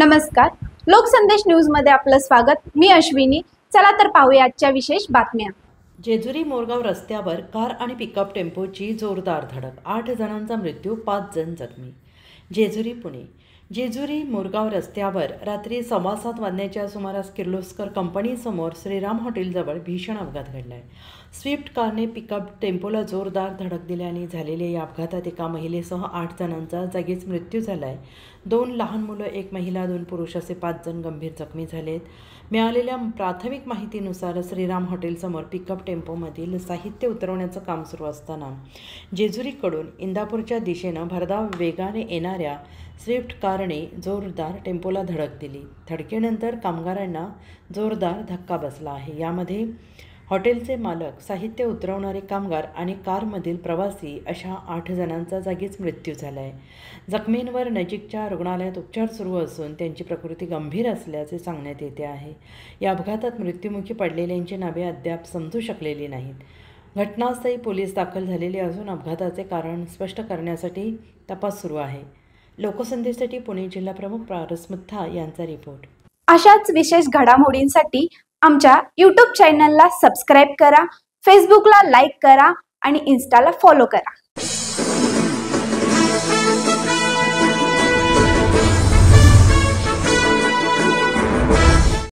नमस्कार, लोकसंदेश न्यूज मध्ये आपलं स्वागत। मी अश्विनी। चला तर पाहूया आजच्या विशेष बातम्या। जेजुरी मोरगाव रस्त्यावर कार आणि पिकअप टेम्पोची जोरदार धडक, 8 जणांचा मृत्यू, 5 जण जखमी। जेजुरी पुणे। जेजुरी मोरगाव रस्त्यावर रात्री 7:15 वाजण्याच्या सुमारास किर्लोस्कर कंपनीसमोर श्रीराम हॉटेलजवळ भीषण अपघात घडला आहे। स्विफ्ट कारने पिकअप टेम्पोला जोरदार धडक दिल्याने झालेल्या या अपघातात एका महिलेसह 8 जणांचा जागीच मृत्यू झाला आहे। 2 लहान मुलं, 1 महिला, 2 पुरुष असे 5 जण गंभीर जखमी झालेत। मिळालेल्या प्राथमिक माहितीनुसार श्रीराम हॉटेलसमोर पिकअप टेम्पोमधील साहित्य उतरवण्याचं काम सुरू असताना जेजुरीकडून इंदापूरच्या दिशेनं भरधाव वेगाने येणाऱ्या स्विफ्ट कारने जोरदार टेम्पोला धडक दिली। धडकेनंतर कामगारांना जोरदार धक्का बसला आहे। यामध्ये हॉटेलचे मालक, साहित्य उतरवणारे कामगार आणि कारमधील प्रवासी अशा 8 जणांचा जागीच मृत्यू झाला आहे। जखमींवर नजीकच्या रुग्णालयात उपचार सुरू असून त्यांची प्रकृती गंभीर असल्याचे सांगण्यात येते आहे। या अपघातात मृत्युमुखी पडलेल्यांची नावे अद्याप समजू शकलेली नाहीत। घटनास्थळी पोलीस दाखल झालेले असून अपघाताचे कारण स्पष्ट करण्यासाठी तपास सुरू आहे। लोकसंदेशसाठी पुणे जिल्हा प्रमुख पारस मुथा यांचा रिपोर्ट। अशाच विशेष घडामोडींसाठी आमच्या YouTube चॅनलला सबस्क्राइब करा, फेसबुकला लाईक करा आणि इन्स्टाला फॉलो करा।